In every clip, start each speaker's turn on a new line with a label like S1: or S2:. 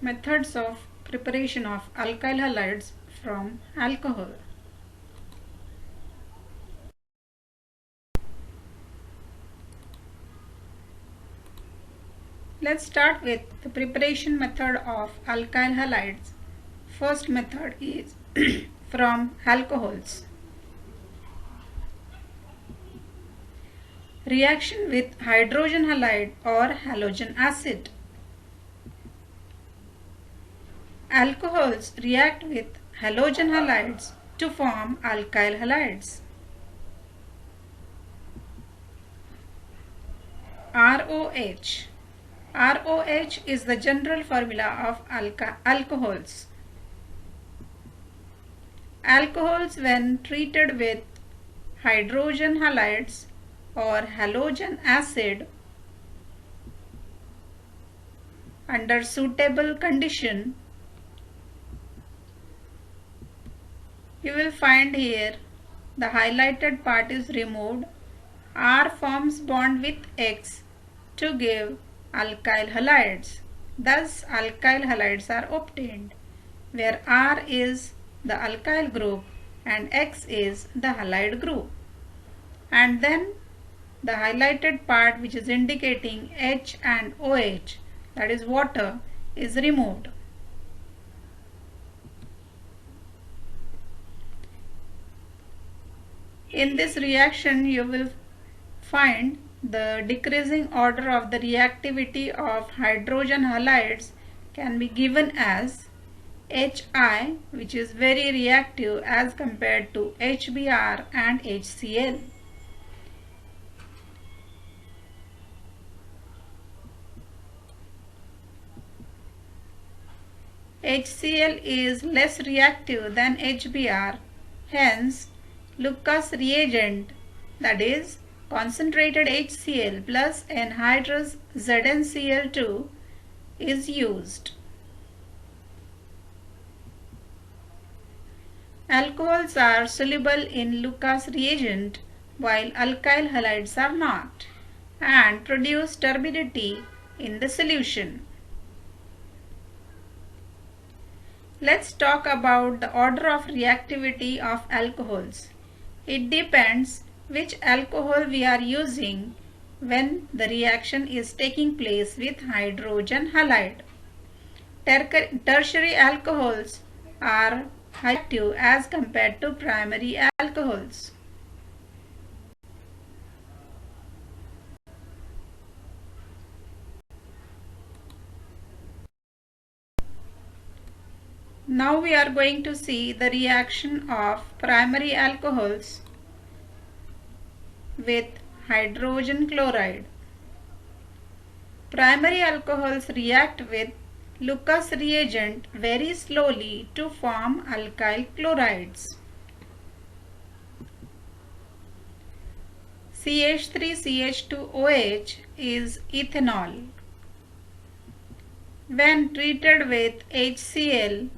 S1: Methods of preparation of alkyl halides from alcohol. Let's start with the preparation method of alkyl halides. First method is from alcohols. Reaction with hydrogen halide or halogen acid. Alcohols react with halogen halides to form alkyl halides. ROH. ROH is the general formula of alcohols. Alcohols, when treated with hydrogen halides or halogen acid under suitable condition, you will find here the highlighted part is removed. R forms bond with X to give alkyl halides. Thus, alkyl halides are obtained, where R is the alkyl group and X is the halide group. And then the highlighted part, which is indicating H and OH, that is water, is removed. In this reaction, you will find the decreasing order of the reactivity of hydrogen halides can be given as HI, which is very reactive as compared to HBr and HCl. HCl is less reactive than HBr, hence Lucas reagent, that is concentrated HCl plus anhydrous ZnCl2 is used. Alcohols are soluble in Lucas reagent while alkyl halides are not and produce turbidity in the solution. Let's talk about the order of reactivity of alcohols. It depends which alcohol we are using when the reaction is taking place with hydrogen halide. Tertiary alcohols are high reactive as compared to primary alcohols. Now we are going to see the reaction of primary alcohols with hydrogen chloride. Primary alcohols react with Lucas reagent very slowly to form alkyl chlorides. CH3CH2OH is ethanol. When treated with HCl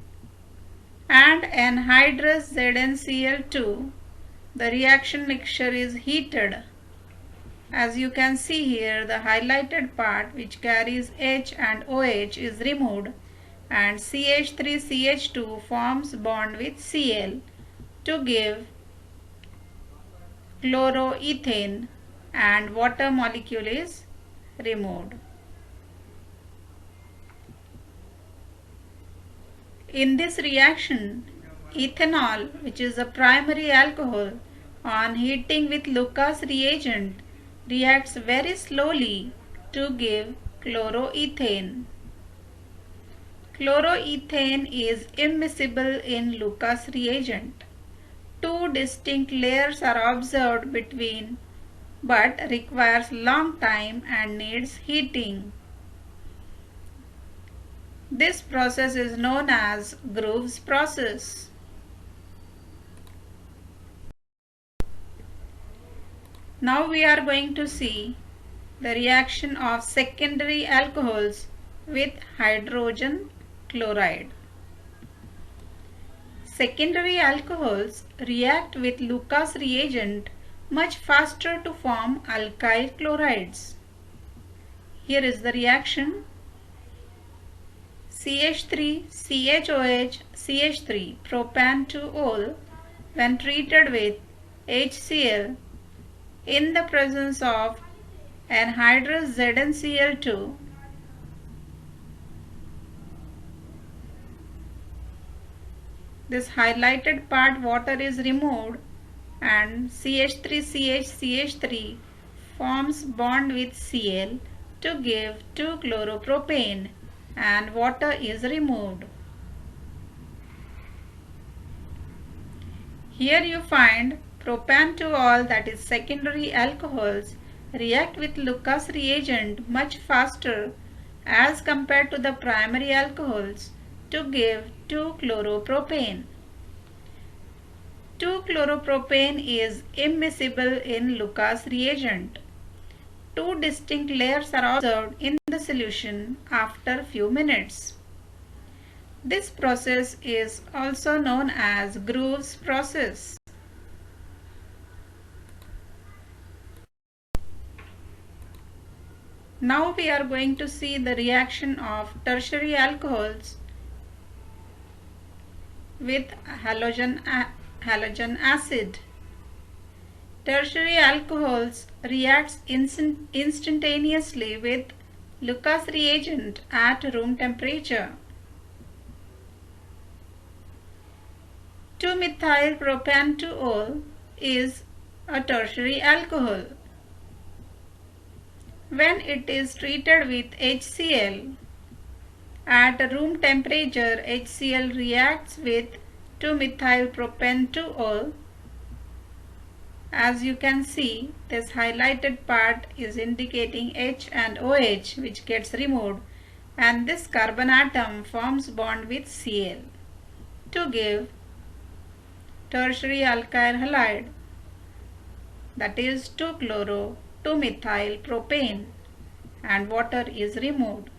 S1: and anhydrous ZnCl2, the reaction mixture is heated. As you can see here, the highlighted part which carries H and OH is removed and CH3CH2 forms bond with Cl to give chloroethane and water molecule is removed. In this reaction, ethanol, which is a primary alcohol, on heating with Lucas reagent reacts very slowly to give chloroethane. Chloroethane is immiscible in Lucas reagent. Two distinct layers are observed between but requires long time and needs heating. This process is known as Grove's process. Now we are going to see the reaction of secondary alcohols with hydrogen chloride. Secondary alcohols react with Lucas reagent much faster to form alkyl chlorides. Here is the reaction. CH3, CHOH, CH3, propan-2-ol, when treated with HCl in the presence of anhydrous ZnCl2, this highlighted part water is removed and CH3CH3 forms bond with Cl to give 2-chloropropane and water is removed. Here you find propan-2-ol, that is secondary alcohols, react with Lucas reagent much faster as compared to the primary alcohols to give 2-chloropropane. 2-chloropropane is immiscible in Lucas reagent. Two distinct layers are observed in the solution after few minutes. This process is also known as Grove's process. Now we are going to see the reaction of tertiary alcohols with halogen acid. Tertiary alcohols reacts instantaneously with Lucas reagent at room temperature. 2-methyl-propan-2-ol is a tertiary alcohol. When it is treated with HCl at room temperature, HCl reacts with 2-methyl-propan-2-ol. As you can see, this highlighted part is indicating H and OH, which gets removed, and this carbon atom forms bond with Cl to give tertiary alkyl halide, that is 2-chloro-2-methyl-propane, and water is removed.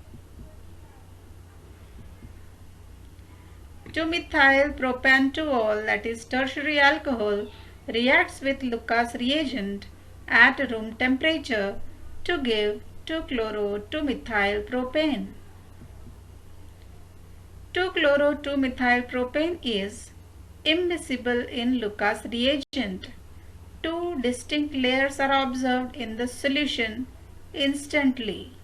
S1: 2-methyl-propan-2-ol, that is tertiary alcohol, reacts with Lucas reagent at room temperature to give 2-chloro-2-methyl-propane. 2-chloro-2-methyl-propane is immiscible in Lucas reagent. Two distinct layers are observed in the solution instantly.